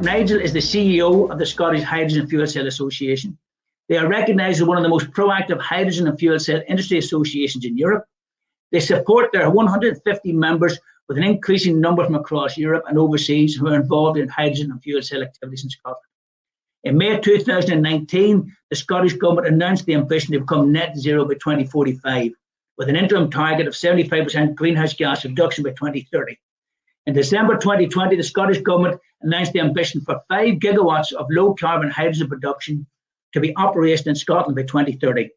Nigel is the CEO of the Scottish Hydrogen Fuel Cell Association. They are recognised as one of the most proactive hydrogen and fuel cell industry associations in Europe. They support their 150 members, with an increasing number from across Europe and overseas who are involved in hydrogen and fuel cell activities in Scotland. In May 2019, the Scottish Government announced the ambition to become net zero by 2045, with an interim target of 75% greenhouse gas reduction by 2030. In December 2020, the Scottish Government announced the ambition for 5 gigawatts of low-carbon hydrogen production to be operational in Scotland by 2030.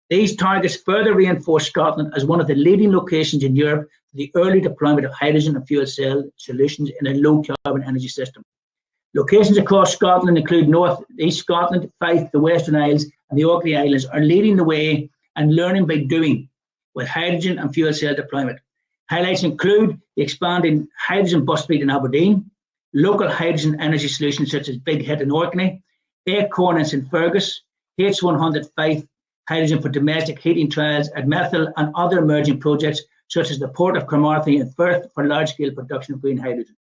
These targets further reinforce Scotland as one of the leading locations in Europe for the early deployment of hydrogen and fuel cell solutions in a low-carbon energy system. Locations across Scotland include North East Scotland, Fife, the Western Isles, and the Orkney Islands are leading the way and learning by doing with hydrogen and fuel cell deployment. Highlights include the expanding hydrogen bus fleet in Aberdeen, local hydrogen energy solutions such as Big Hit in Orkney, Acorn in St Fergus, H100 Fife, hydrogen for domestic heating trials at Methil, and other emerging projects such as the Port of Cromarty in Firth for large-scale production of green hydrogen.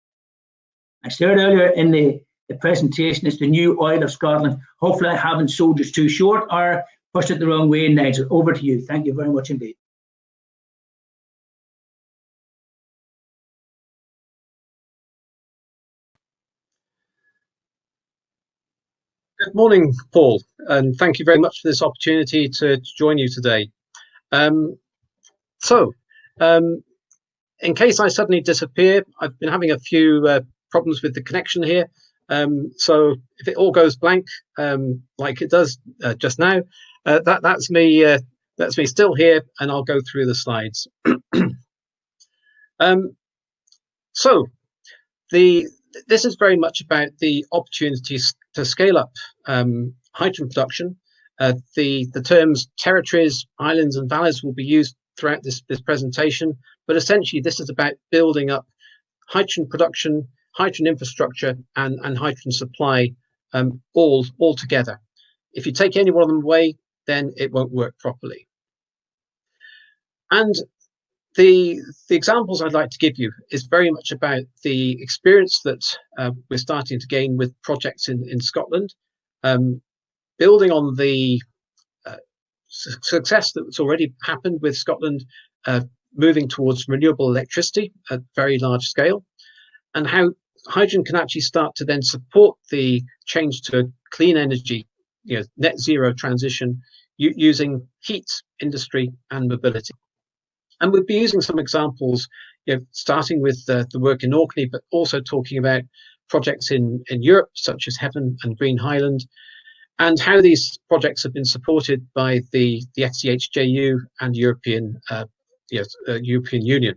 I shared earlier in the presentation is the new oil of Scotland. Hopefully I haven't sold you too short or pushed it the wrong way, Nigel. Over to you. Thank you very much indeed. Good morning, Paul, and thank you very much for this opportunity to join you today. In case I suddenly disappear, I've been having a few problems with the connection here. So if it all goes blank, like it does just now, that's me. That's me still here, and I'll go through the slides. This is very much about the opportunities to scale up hydrogen production. The terms territories, islands, and valleys will be used throughout this presentation, but essentially this is about building up hydrogen production, hydrogen infrastructure, and hydrogen supply all together. If you take any one of them away, then it won't work properly. And the examples I'd like to give you is very much about the experience that we're starting to gain with projects in Scotland, building on the success that's already happened with Scotland, moving towards renewable electricity at very large scale, and how hydrogen can actually start to then support the change to clean energy, net zero transition using heat, industry, and mobility. And we'll be using some examples, starting with the work in Orkney, but also talking about projects in Europe, such as Heaven and Green Highland, and how these projects have been supported by the FCHJU and European Union.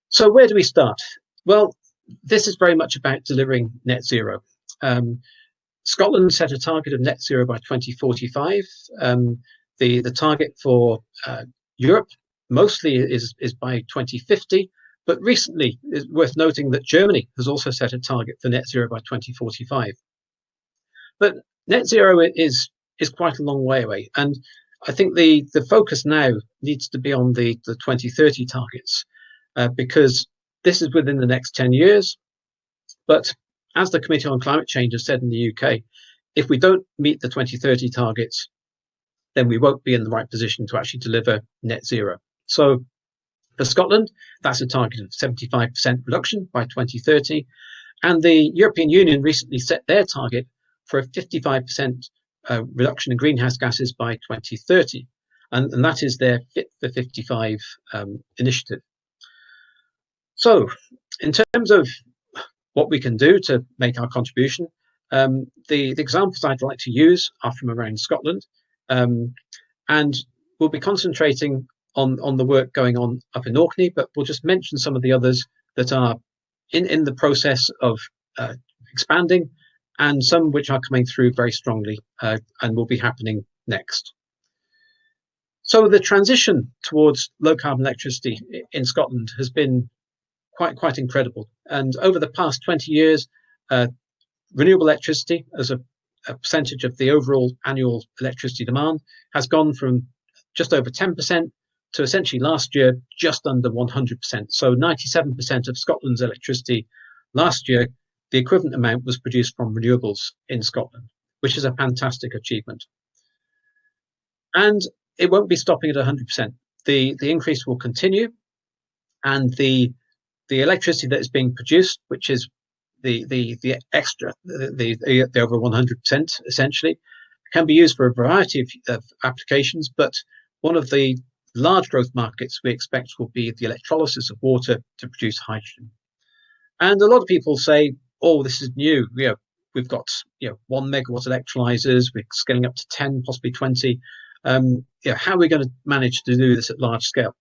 So where do we start? Well, this is very much about delivering net zero. Scotland set a target of net zero by 2045. The target for Europe mostly is by 2050, but recently it's worth noting that Germany has also set a target for net zero by 2045. But net zero is quite a long way away, and I think the focus now needs to be on the 2030 targets, because this is within the next 10 years. But as the Committee on Climate Change has said in the UK, if we don't meet the 2030 targets, then we won't be in the right position to actually deliver net zero. So for Scotland, that's a target of 75% reduction by 2030. And the European Union recently set their target for a 55% reduction in greenhouse gases by 2030. And that is their Fit for 55 initiative. So in terms of what we can do to make our contribution, the examples I'd like to use are from around Scotland. And we'll be concentrating on the work going on up in Orkney, but we'll just mention some of the others that are in the process of expanding, and some which are coming through very strongly and will be happening next. So the transition towards low carbon electricity in Scotland has been quite incredible. And over the past 20 years, renewable electricity as a percentage of the overall annual electricity demand has gone from just over 10% to essentially last year just under 100%. So 97% of Scotland's electricity Last year, the equivalent amount was produced from renewables in Scotland, which is a fantastic achievement. And it won't be stopping at 100%. The increase will continue, and the electricity that is being produced, which is the extra, the over 100% essentially, can be used for a variety of applications. But one of the large growth markets we expect will be the electrolysis of water to produce hydrogen. And a lot of people say, "Oh, this is new. We've got 1 megawatt electrolyzers. We're scaling up to 10, possibly 20. How are we going to manage to do this at large scale?"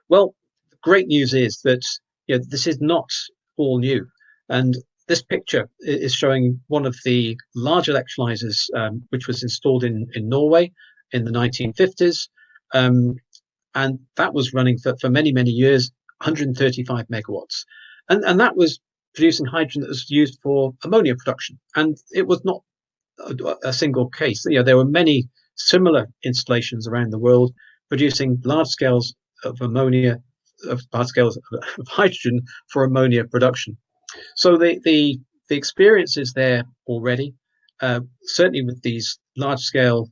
Well, the great news is that this is not all new, and this picture is showing one of the large electrolyzers, which was installed in Norway in the 1950s, and that was running for many, many years, 135 megawatts, and that was producing hydrogen that was used for ammonia production. And it was not a single case. There were many similar installations around the world producing large scales of ammonia, large scales of hydrogen for ammonia production. So the experience is there already, certainly with these large scale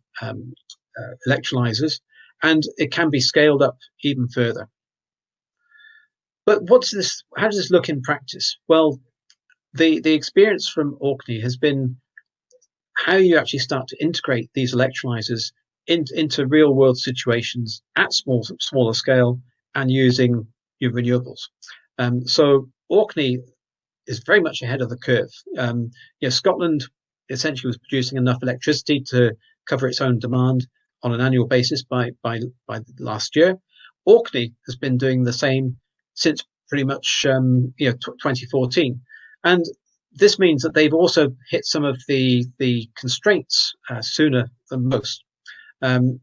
electrolyzers, and it can be scaled up even further. But how does this look in practice? Well, the experience from Orkney has been how you actually start to integrate these electrolyzers into real world situations at smaller scale and using your renewables. So Orkney is very much ahead of the curve. Scotland essentially was producing enough electricity to cover its own demand on an annual basis by last year. Orkney has been doing the same since pretty much 2014, and this means that they've also hit some of the constraints sooner than most. And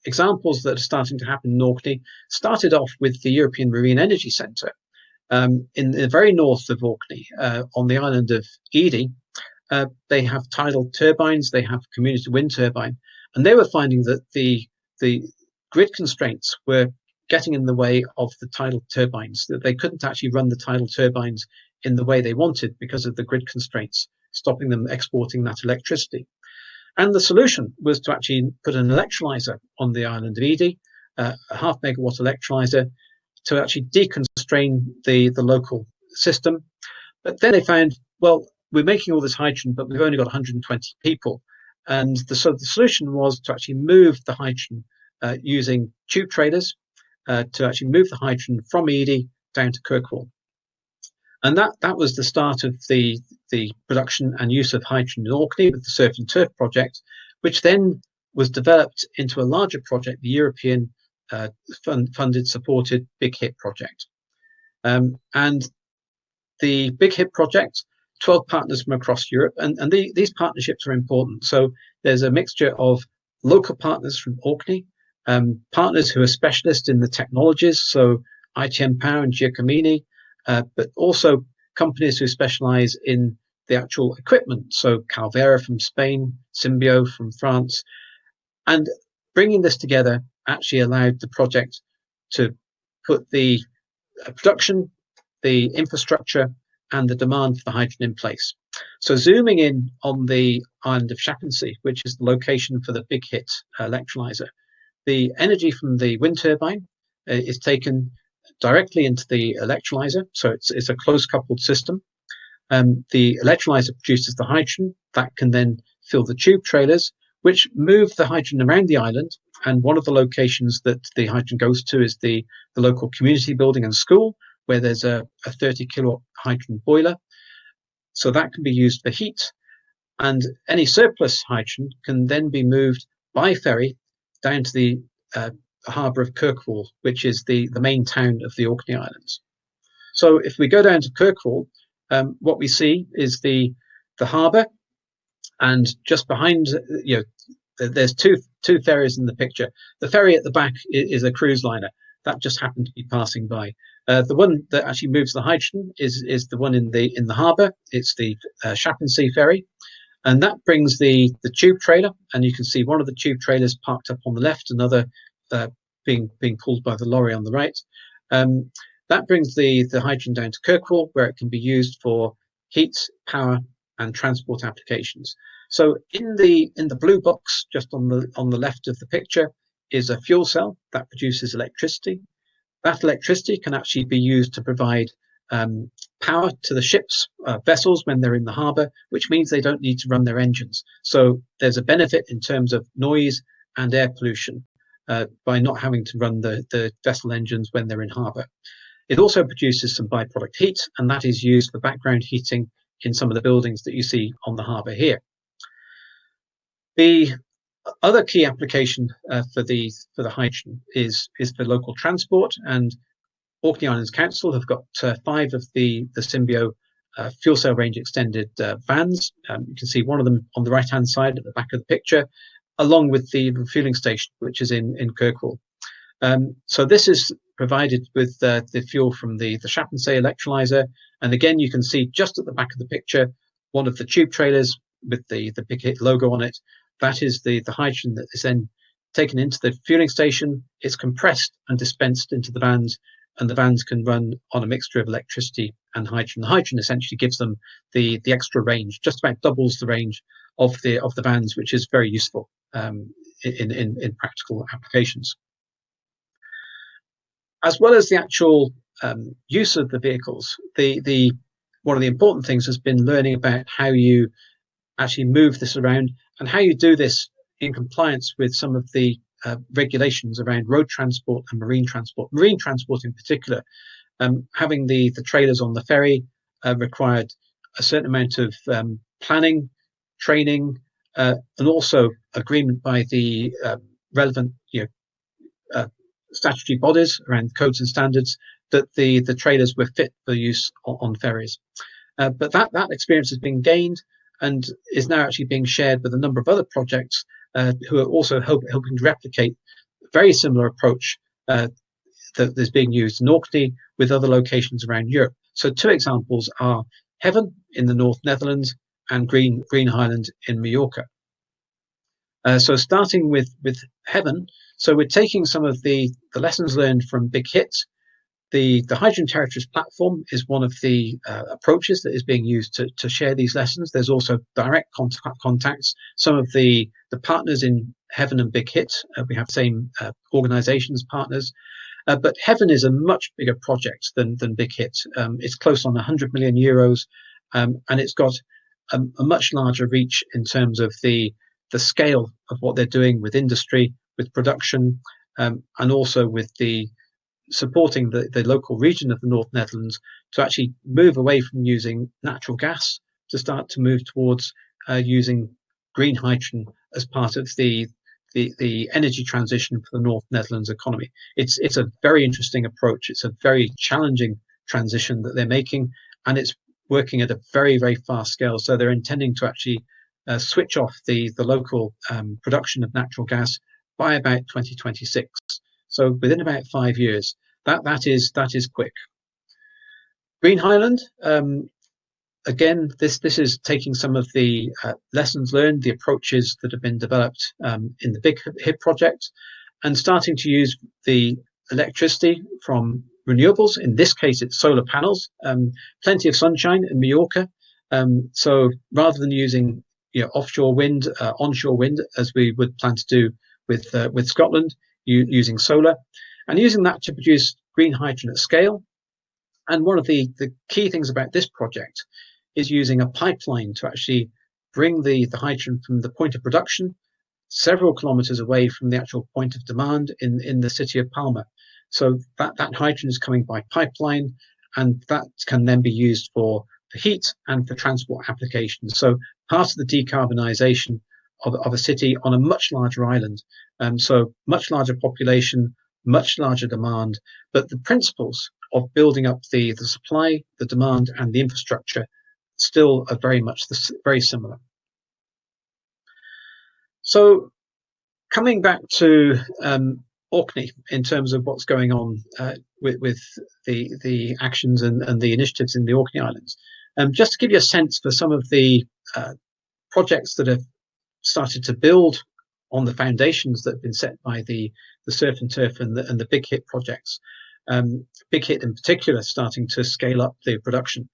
examples that are starting to happen in Orkney started off with the European Marine Energy Centre in the very north of Orkney, on the island of Edy. They have tidal turbines, they have community wind turbine, and they were finding that the grid constraints were getting in the way of the tidal turbines, that they couldn't actually run the tidal turbines in the way they wanted because of the grid constraints, stopping them exporting that electricity. And the solution was to actually put an electrolyzer on the island of Edy, a 0.5 megawatt electrolyzer, to actually deconstrain the local system. But then they found, well, we're making all this hydrogen, but we've only got 120 people. And so the solution was to actually move the hydrogen using tube trailers, to actually move the hydrogen from Edy down to Kirkwall. And that was the start of the production and use of hydrogen in Orkney with the Surf and Turf project, which then was developed into a larger project, the European funded, supported Big Hit project. And the Big Hit project, 12 partners from across Europe, and these partnerships are important. So there's a mixture of local partners from Orkney, partners who are specialists in the technologies, so ITM Power and Giacomini, but also companies who specialize in the actual equipment, so Calvera from Spain, Symbio from France. And bringing this together actually allowed the project to put the production, the infrastructure, and the demand for the hydrogen in place. So zooming in on the island of Shappensea, which is the location for the Big Hit electrolyzer, the energy from the wind turbine is taken directly into the electrolyzer, so it's a close coupled system. The electrolyzer produces the hydrogen that can then fill the tube trailers, which move the hydrogen around the island. And one of the locations that the hydrogen goes to is the local community building and school, where there's a 30 kilowatt hydrogen boiler. So that can be used for heat, and any surplus hydrogen can then be moved by ferry down to the harbour of Kirkwall, which is the main town of the Orkney Islands. So if we go down to Kirkwall, what we see is the harbour, and just behind, there's two ferries in the picture. The ferry at the back is a cruise liner that just happened to be passing by. The one that actually moves the hydrogen is the one in the harbour. It's the Shappensea ferry, and that brings the tube trailer. And you can see one of the tube trailers parked up on the left, another being pulled by the lorry on the right. That brings the hydrogen down to Kirkwall, where it can be used for heat, power, and transport applications. So in the blue box, just on the left of the picture, is a fuel cell that produces electricity. That electricity can actually be used to provide power to the ships, vessels when they're in the harbour, which means they don't need to run their engines. So there's a benefit in terms of noise and air pollution by not having to run the vessel engines when they're in harbour. It also produces some byproduct heat, and that is used for background heating in some of the buildings that you see on the harbour here. The other key application for the hydrogen is for local transport, and Orkney Islands Council have got 5 of the Symbio fuel cell range extended vans. You can see one of them on the right hand side at the back of the picture, along with the refueling station, which is in Kirkwall. So this is provided with the fuel from the Shappensay electrolyser, and again you can see just at the back of the picture one of the tube trailers with the Big Hit logo on it. That is the hydrogen that is then taken into the fueling station. It's compressed and dispensed into the vans, and the vans can run on a mixture of electricity and hydrogen. The hydrogen essentially gives them the extra range, just about doubles the range of the vans, which is very useful in practical applications. As well as the actual use of the vehicles, one of the important things has been learning about how you actually move this around and how you do this in compliance with some of the regulations around road transport and marine transport. Marine transport in particular, having the trailers on the ferry required a certain amount of planning, training, and also agreement by the relevant statutory bodies around codes and standards that the trailers were fit for use on ferries. But that experience has been gained and is now actually being shared with a number of other projects who are also helping to replicate a very similar approach that is being used in Orkney with other locations around Europe. So 2 examples are Heaven in the North Netherlands and Green Highland in Mallorca. So starting with Heaven, so we're taking some of the lessons learned from Big Hit. The Hydrogen Territories platform is one of the approaches that is being used to share these lessons. There's also direct contacts. Some of the partners in Heaven and Big Hit, we have same organizations, partners. But Heaven is a much bigger project than Big Hit. It's close on 100 million euros, and it's got a much larger reach in terms of the scale of what they're doing with industry, with production, and also with the supporting the local region of the North Netherlands to actually move away from using natural gas to start to move towards using green hydrogen as part of the energy transition for the North Netherlands economy. It's a very interesting approach. It's a very challenging transition that they're making, and it's working at a very, very fast scale. So they're intending to actually switch off the local production of natural gas by about 2026. So within about 5 years. That is quick. Green Highland, again, this is taking some of the lessons learned, the approaches that have been developed in the Big Hit project, and starting to use the electricity from renewables. In this case, it's solar panels. Plenty of sunshine in Mallorca. So rather than using offshore wind, onshore wind, as we would plan to do with Scotland, using solar, and using that to produce green hydrogen at scale. And one of the key things about this project is using a pipeline to actually bring the hydrogen from the point of production several kilometers away from the actual point of demand in the city of Palma. So that hydrogen is coming by pipeline, and that can then be used for heat and for transport applications. So part of the decarbonisation of a city on a much larger island. So much larger population, much larger demand, but the principles of building up the supply, the demand, and the infrastructure still are very much very similar. So coming back to Orkney in terms of what's going on with the actions and the initiatives in the Orkney Islands, just to give you a sense for some of the projects that have started to build on the foundations that have been set by the Surf and Turf and the Big Hit projects. Big Hit in particular starting to scale up their production.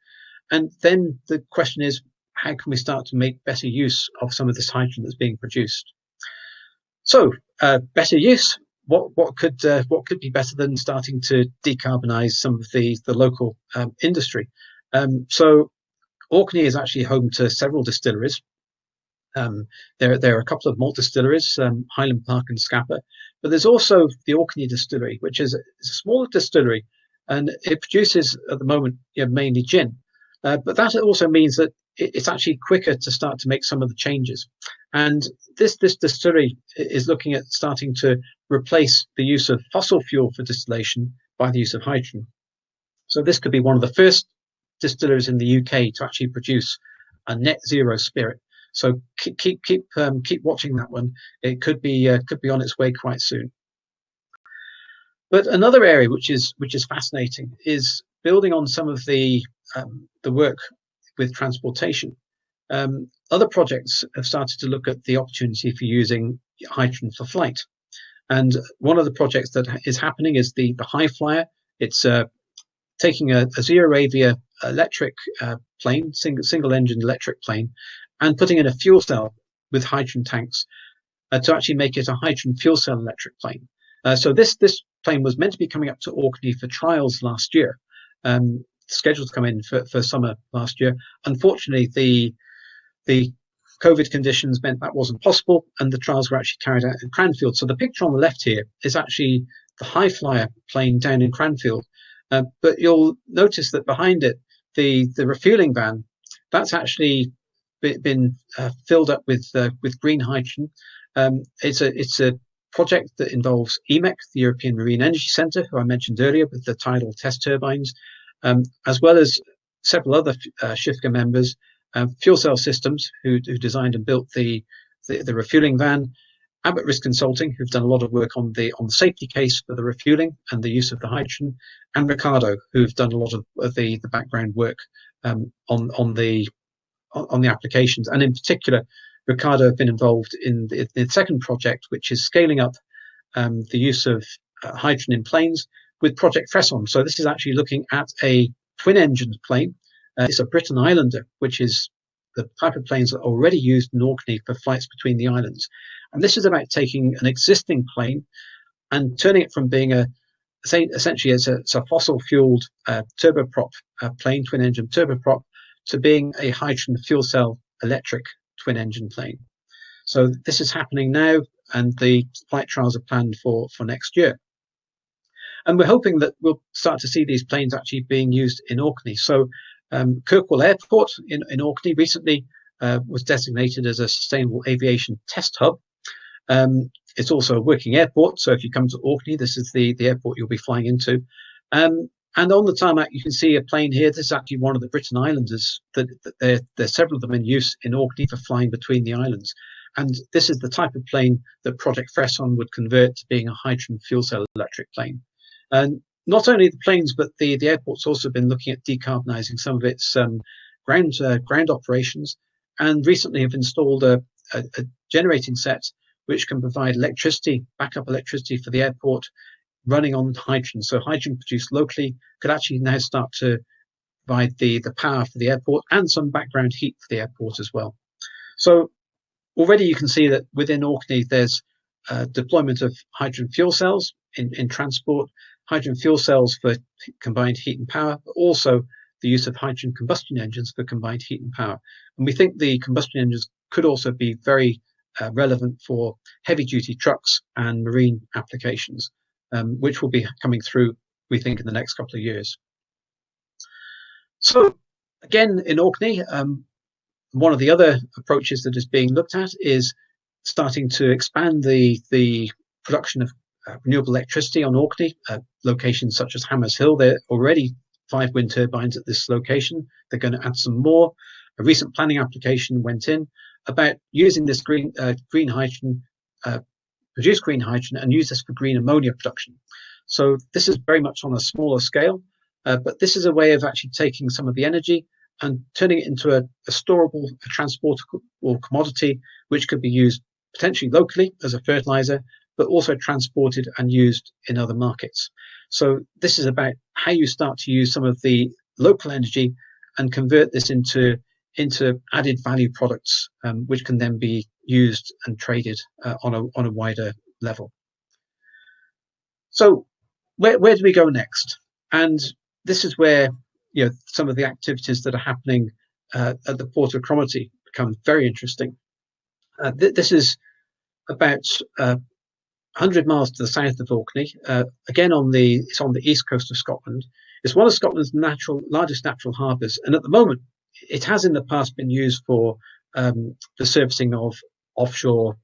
And then the question is, how can we start to make better use of some of this hydrogen that's being produced? So, better use. What could be better than starting to decarbonize some of the local industry? So, Orkney is actually home to several distilleries. There are a couple of malt distilleries, Highland Park and Scapa, but there's also the Orkney distillery, which is a smaller distillery, and it produces at the moment mainly gin. But that also means that it's actually quicker to start to make some of the changes. And this distillery is looking at starting to replace the use of fossil fuel for distillation by the use of hydrogen. So this could be one of the first distilleries in the UK to actually produce a net zero spirit. So keep watching that one. It could be on its way quite soon. But another area which is fascinating is building on some of the work with transportation. Other projects have started to look at the opportunity for using hydrogen for flight. And one of the projects that is happening is the High Flyer. It's taking a zero avia electric plane, single engine electric plane, and putting in a fuel cell with hydrogen tanks to actually make it a hydrogen fuel cell electric plane. So this plane was meant to be coming up to Orkney for trials last year, scheduled to come in for summer last year. Unfortunately, the COVID conditions meant that wasn't possible, and the trials were actually carried out in Cranfield. So the picture on the left here is actually the High Flyer plane down in Cranfield. But you'll notice that behind it, the refueling van, that's actually been filled up with green hydrogen. It's a project that involves EMEC, the European Marine Energy Centre, who I mentioned earlier, with the tidal test turbines, as well as several other SHIFCA members, Fuel Cell Systems, who designed and built the refueling van, Abbott Risk Consulting, who've done a lot of work on the safety case for the refueling and the use of the hydrogen, and Ricardo, who've done a lot of the background work on the applications. And in particular, Ricardo have been involved in the second project, which is scaling up the use of hydrogen in planes with Project Fresson. So this is actually looking at a twin-engined plane. It's a Britain Islander, which is the type of planes that are already used in Orkney for flights between the islands. And this is about taking an existing plane and turning it from being essentially it's a fossil-fueled turboprop plane, twin-engine turboprop, to being a hydrogen fuel cell electric twin-engine plane. So this is happening now, and the flight trials are planned for next year. And we're hoping that we'll start to see these planes actually being used in Orkney. So Kirkwall Airport in Orkney recently was designated as a sustainable aviation test hub. It's also a working airport. So if you come to Orkney, this is the airport you'll be flying into. And on the tarmac, you can see a plane here. This is actually one of the Britain Islanders. There's several of them in use in Orkney for flying between the islands. And this is the type of plane that Project Fresson would convert to being a hydrogen fuel cell electric plane. And not only the planes, but the airport's also been looking at decarbonising some of its ground operations, and recently have installed a generating set which can provide electricity, backup electricity for the airport, running on hydrogen. So hydrogen produced locally could actually now start to provide the power for the airport and some background heat for the airport as well. So already you can see that within Orkney there's deployment of hydrogen fuel cells in transport, hydrogen fuel cells for combined heat and power, but also the use of hydrogen combustion engines for combined heat and power. And we think the combustion engines could also be very relevant for heavy-duty trucks and marine applications, which will be coming through, we think, in the next couple of years. So, again, in Orkney, one of the other approaches that is being looked at is starting to expand the production of renewable electricity on Orkney, locations such as Hammers Hill. There are already 5 wind turbines at this location. They're going to add some more. A recent planning application went in about using this green hydrogen, produce green hydrogen, and use this for green ammonia production. So this is very much on a smaller scale, but this is a way of actually taking some of the energy and turning it into a storable, a transportable commodity, which could be used potentially locally as a fertilizer, but also transported and used in other markets. So this is about how you start to use some of the local energy and convert this into added value products, which can then be used and traded on a wider level. So where do we go next? And this is where some of the activities that are happening at the Port of Cromarty become very interesting. This is about 100 miles to the south of Orkney. Again, it's on the east coast of Scotland. It's one of Scotland's largest natural harbours, and at the moment, it has in the past been used for the servicing of offshore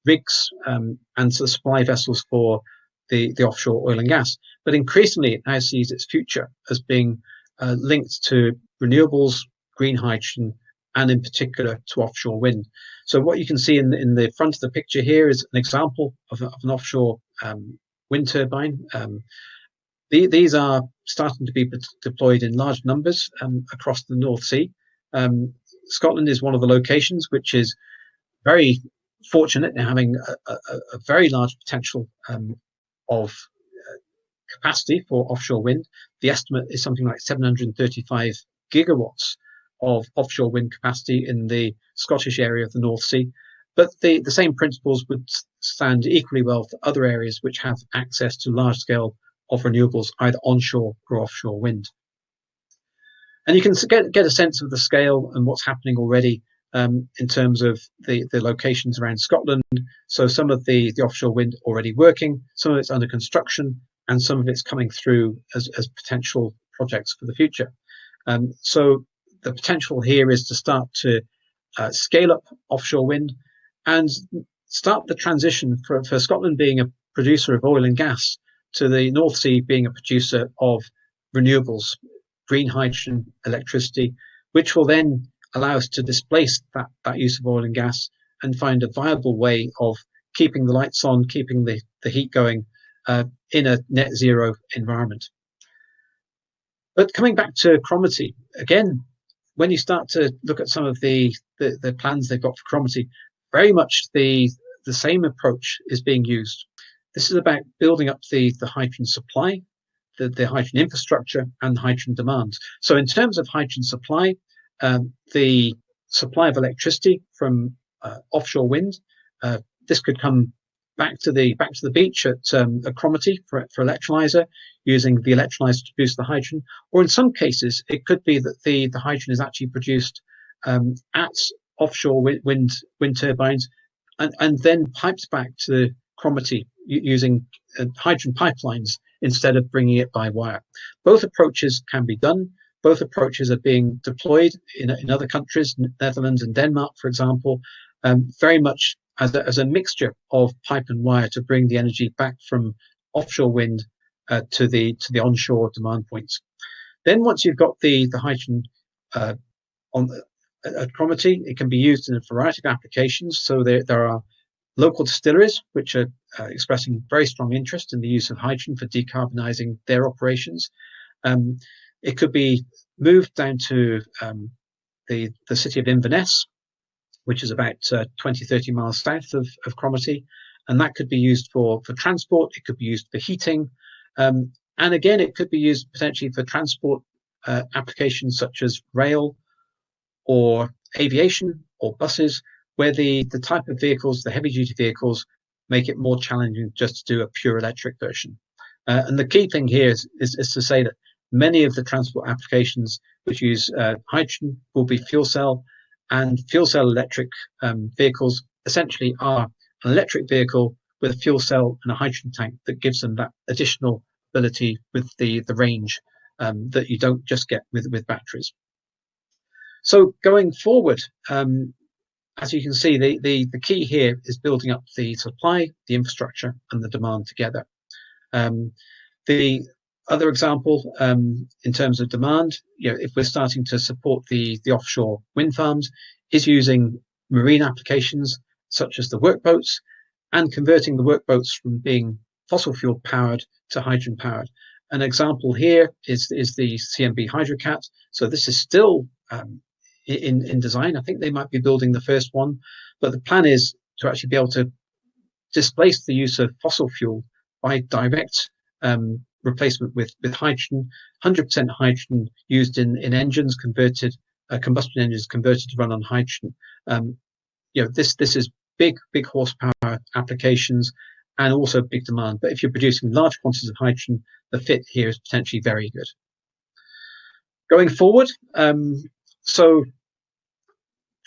rigs and the supply vessels for the offshore oil and gas. But increasingly, it now sees its future as being linked to renewables, green hydrogen, and in particular to offshore wind. So what you can see in the front of the picture here is an example of an offshore wind turbine. These are starting to be deployed in large numbers across the North Sea. Scotland is one of the locations which is very fortunate in having a very large potential of capacity for offshore wind. The estimate is something like 735 gigawatts of offshore wind capacity in the Scottish area of the North Sea. But the same principles would stand equally well for other areas which have access to large scale of renewables, either onshore or offshore wind. And you can get a sense of the scale and what's happening already in terms of the locations around Scotland. So some of the offshore wind already working, some of it's under construction, and some of it's coming through as potential projects for the future. So the potential here is to start to scale up offshore wind and start the transition for Scotland being a producer of oil and gas to the North Sea being a producer of renewables, green hydrogen, electricity, which will then allow us to displace that use of oil and gas and find a viable way of keeping the lights on, keeping the heat going in a net zero environment. But coming back to Cromarty, again, when you start to look at some of the plans they've got for Cromarty, very much the same approach is being used. This is about building up the hydrogen supply, the hydrogen infrastructure, and the hydrogen demand. So in terms of hydrogen supply, the supply of electricity from offshore wind, this could come back to the beach at Cromarty for electrolyzer, using the electrolyzer to produce the hydrogen. Or in some cases, it could be that the hydrogen is actually produced at offshore wind turbines and then piped back to Cromarty using hydrogen pipelines instead of bringing it by wire. Both approaches can be done. Both approaches are being deployed in other countries, Netherlands and Denmark, for example, very much as a mixture of pipe and wire to bring the energy back from offshore wind to the onshore demand points. Then once you've got the hydrogen at Cromarty, it can be used in a variety of applications. So there are local distilleries which are expressing very strong interest in the use of hydrogen for decarbonising their operations. It could be moved down to the city of Inverness, which is about 20, 30 miles south of Cromarty. And that could be used for transport. It could be used for heating. And again, it could be used potentially for transport applications such as rail or aviation or buses, where the type of vehicles, the heavy duty vehicles, make it more challenging just to do a pure electric version. And the key thing here is to say that many of the transport applications which use hydrogen will be fuel cell, and fuel cell electric vehicles essentially are an electric vehicle with a fuel cell and a hydrogen tank that gives them that additional ability with the range that you don't just get with batteries. So going forward, as you can see, the key here is building up the supply, the infrastructure, and the demand together. The other example, in terms of demand, if we're starting to support the offshore wind farms, is using marine applications such as the workboats and converting the workboats from being fossil fuel powered to hydrogen powered. An example here is the CMB Hydrocat. So this is still in design. I think they might be building the first one, but the plan is to actually be able to displace the use of fossil fuel by direct replacement with hydrogen, 100% hydrogen used in engines converted, combustion engines converted to run on hydrogen. This is big horsepower applications and also big demand. But if you're producing large quantities of hydrogen, the fit here is potentially very good. Going forward, so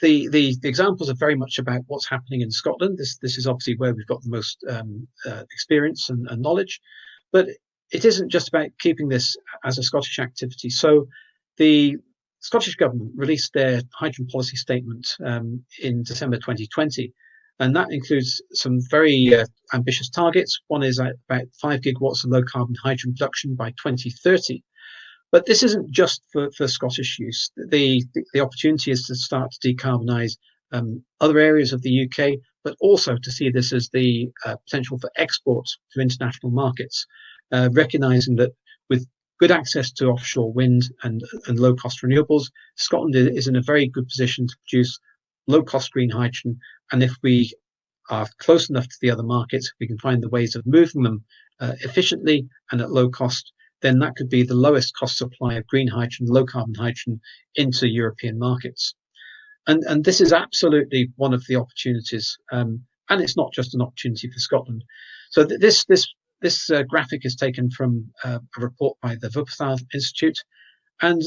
the examples are very much about what's happening in Scotland. This is obviously where we've got the most experience and knowledge, but it isn't just about keeping this as a Scottish activity. So the Scottish Government released their hydrogen policy statement in December 2020, and that includes some very ambitious targets. One is about 5 gigawatts of low carbon hydrogen production by 2030. But this isn't just for Scottish use. The opportunity is to start to decarbonise other areas of the UK, but also to see this as the potential for export to international markets, recognising that with good access to offshore wind and low-cost renewables, Scotland is in a very good position to produce low-cost green hydrogen. And if we are close enough to the other markets, if we can find the ways of moving them efficiently and at low cost, then that could be the lowest cost supply of green hydrogen, low carbon hydrogen into European markets. And this is absolutely one of the opportunities. And it's not just an opportunity for Scotland. So this graphic is taken from a report by the Wuppertal Institute. And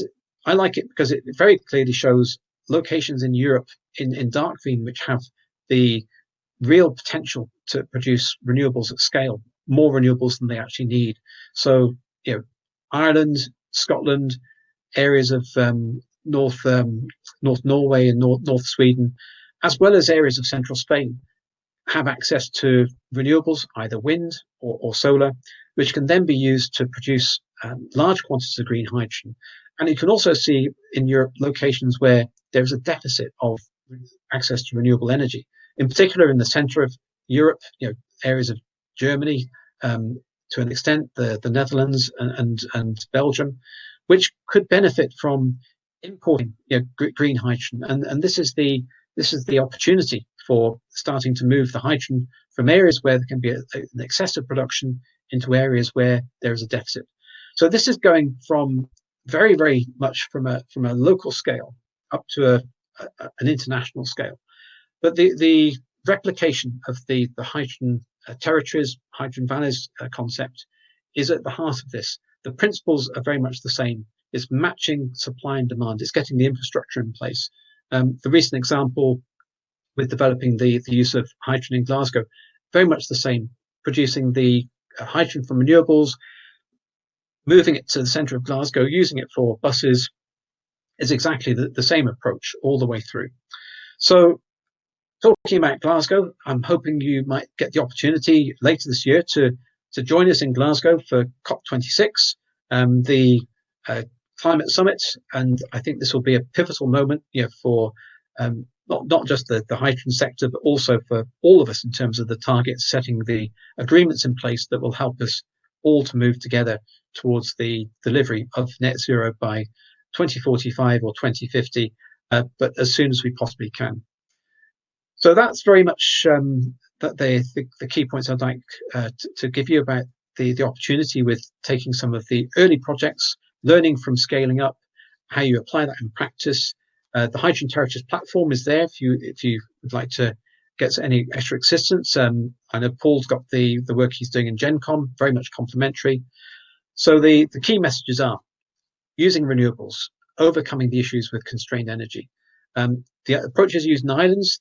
I like it because it very clearly shows locations in Europe in dark green, which have the real potential to produce renewables at scale, more renewables than they actually need. So, Ireland, Scotland, areas of North Norway and North Sweden, as well as areas of central Spain, have access to renewables, either wind or solar, which can then be used to produce large quantities of green hydrogen. And you can also see in Europe locations where there's a deficit of access to renewable energy, in particular in the centre of Europe, areas of Germany, to an extent, the Netherlands and Belgium, which could benefit from importing green hydrogen. And this is the opportunity for starting to move the hydrogen from areas where there can be an excessive production into areas where there is a deficit. So this is going from very, very much from a local scale up to an international scale. But the replication of the hydrogen territories, hydrogen valleys concept is at the heart of this. The principles are very much the same. It's matching supply and demand. It's getting the infrastructure in place. The recent example with developing the use of hydrogen in Glasgow, very much the same, producing the hydrogen from renewables, moving it to the centre of Glasgow, using it for buses, is exactly the same approach all the way through. So talking about Glasgow, I'm hoping you might get the opportunity later this year to join us in Glasgow for COP26, the climate summit. And I think this will be a pivotal moment, for not just the hydrogen sector, but also for all of us in terms of the targets, setting the agreements in place that will help us all to move together towards the delivery of net zero by 2045 or 2050, but as soon as we possibly can. So that's very much the key points I'd like to give you about the opportunity with taking some of the early projects, learning from scaling up, how you apply that in practice. The Hydrogen Territories platform is there if you would like to get any extra assistance. I know Paul's got the work he's doing in GenCom, very much complementary. So the key messages are using renewables, overcoming the issues with constrained energy. The approaches used in islands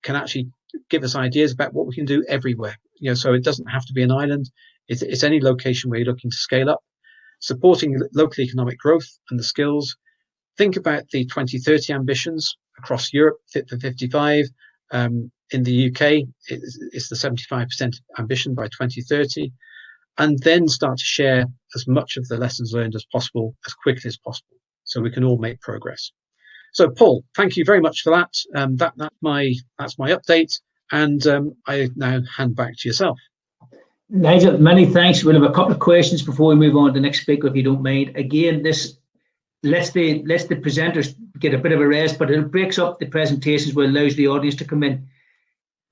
can actually give us ideas about what we can do everywhere. So it doesn't have to be an island. It's any location where you're looking to scale up, supporting local economic growth and the skills. Think about the 2030 ambitions across Europe, Fit for 55. In the UK, it's the 75% ambition by 2030. And then start to share as much of the lessons learned as possible, as quickly as possible, so we can all make progress. So, Paul, thank you very much for that. That's my update, and I now hand back to yourself. Nigel, many thanks. We'll have a couple of questions before we move on to the next speaker, if you don't mind. Again, this lets the presenters get a bit of a rest, but it breaks up the presentations where it allows the audience to come in.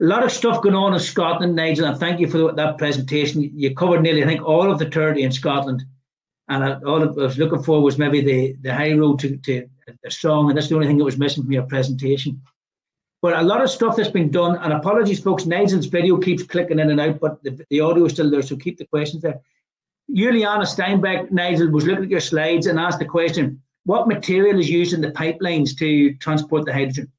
A lot of stuff going on in Scotland, Nigel, and thank you for that presentation. You covered nearly, I think, all of the territory in Scotland. And all I was looking for was maybe the high road to a song, and that's the only thing that was missing from your presentation. But a lot of stuff that's been done, and apologies, folks, Nigel's video keeps clicking in and out, but the audio is still there, so keep the questions there. Juliana Steinbeck, Nigel, was looking at your slides and asked the question, what material is used in the pipelines to transport the hydrogen?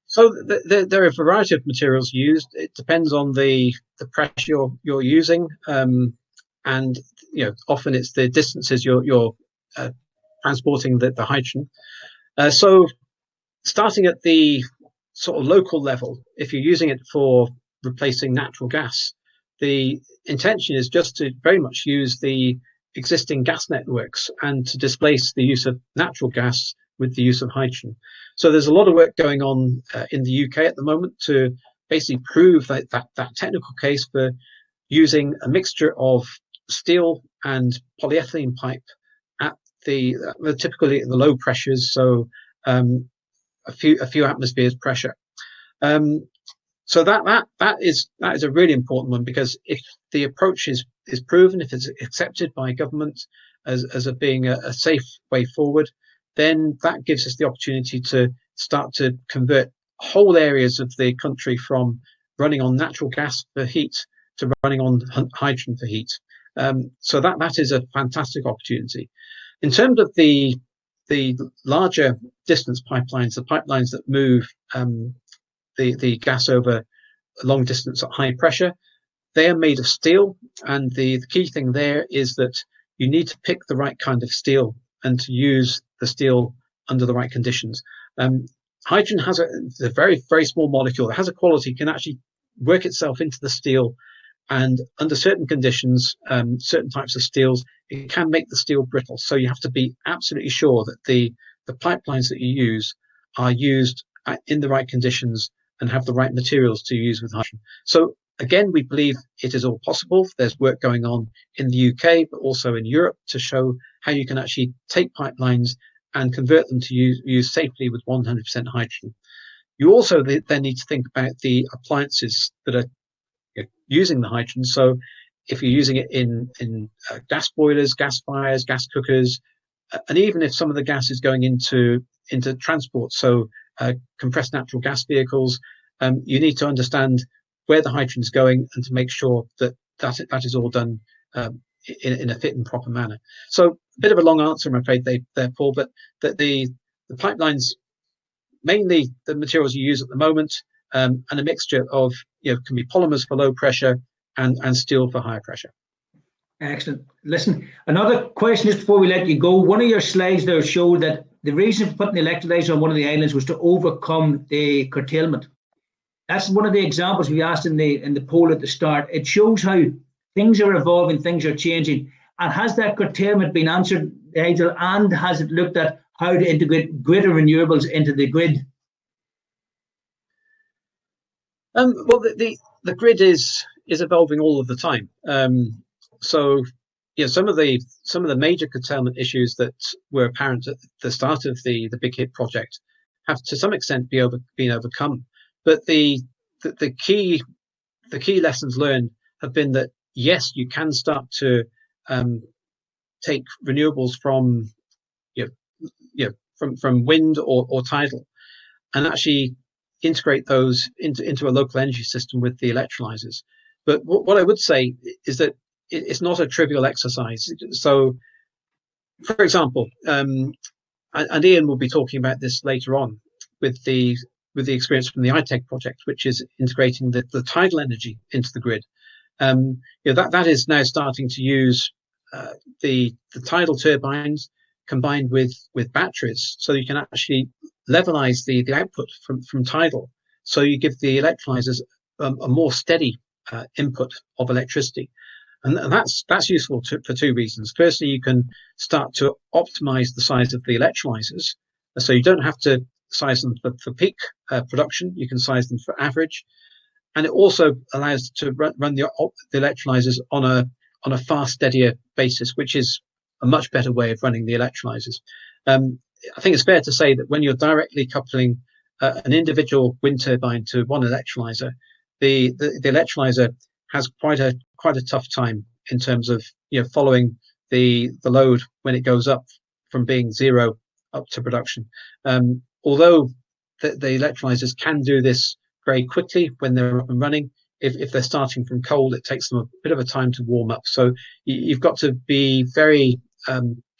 So there are a variety of materials used. It depends on the pressure you're using, and often it's the distances you're transporting the hydrogen. So starting at the sort of local level, if you're using it for replacing natural gas, the intention is just to very much use the existing gas networks and to displace the use of natural gas with the use of hydrogen. So there's a lot of work going on in the UK at the moment to basically prove that technical case for using a mixture of steel and polyethylene pipe at typically at the low pressures, so a few atmospheres pressure. So that is a really important one, because if the approach is proven, if it's accepted by government as being a safe way forward, then that gives us the opportunity to start to convert whole areas of the country from running on natural gas for heat to running on hydrogen for heat. So that is a fantastic opportunity. In terms of the larger distance pipelines, the pipelines that move the gas over a long distance at high pressure, they are made of steel, and the key thing there is that you need to pick the right kind of steel and to use the steel under the right conditions. Hydrogen has a very, very small molecule. It has a quality, can actually work itself into the steel, and under certain conditions, certain types of steels, it can make the steel brittle. So you have to be absolutely sure that the pipelines that you use are used in the right conditions and have the right materials to use with hydrogen. So again, we believe it is all possible. There's work going on in the UK, but also in Europe, to show how you can actually take pipelines and convert them to use safely with 100% hydrogen. You also then need to think about the appliances that are using the hydrogen. So if you're using it in gas boilers, gas fires, gas cookers, and even if some of the gas is going into transport, so compressed natural gas vehicles, you need to understand where the hydrogen is going and to make sure that is all done in a fit and proper manner. So a bit of a long answer, I'm afraid, there, Paul, but that the pipelines, mainly the materials you use at the moment, and a mixture of, can be polymers for low pressure and steel for higher pressure. Excellent. Listen, another question just before we let you go. One of your slides there showed that the reason for putting the electrolyzer on one of the islands was to overcome the curtailment. That's one of the examples we asked in the poll at the start. It shows how things are evolving, things are changing. And has that curtailment been answered, Nigel, and has it looked at how to integrate greater renewables into the grid? Well, the grid is evolving all of the time. So some of the major curtailment issues that were apparent at the start of the Big Hit project have to some extent been overcome. But the key lessons learned have been that yes, you can start to take renewables from from wind or tidal, and actually integrate those into a local energy system with the electrolyzers. But what I would say is that it's not a trivial exercise. So, for example, and Ian will be talking about this later on with the experience from the ITEC project, which is integrating the tidal energy into the grid. That is now starting to use the tidal turbines combined with batteries, so you can actually levelize the output from tidal. So you give the electrolyzers a more steady input of electricity. And that's useful for two reasons. Firstly, you can start to optimize the size of the electrolyzers. So you don't have to size them for peak production. You can size them for average. And it also allows to run the electrolyzers on a far steadier basis, which is a much better way of running the electrolyzers. I think it's fair to say that when you're directly coupling an individual wind turbine to one electrolyzer, the electrolyzer has quite a tough time in terms of following the load when it goes up from being zero up to production. Although the electrolyzers can do this very quickly when they're up and running, if they're starting from cold, it takes them a bit of a time to warm up. So you've got to be very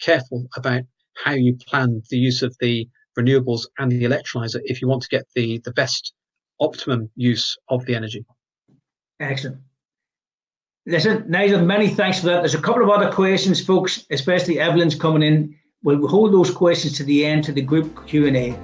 careful about how you plan the use of the renewables and the electrolyzer if you want to get the best optimum use of the energy. Excellent. Listen, Nigel, many thanks for that. There's a couple of other questions, folks, especially Evelyn's coming in. We'll hold those questions to the end, to the group Q&A.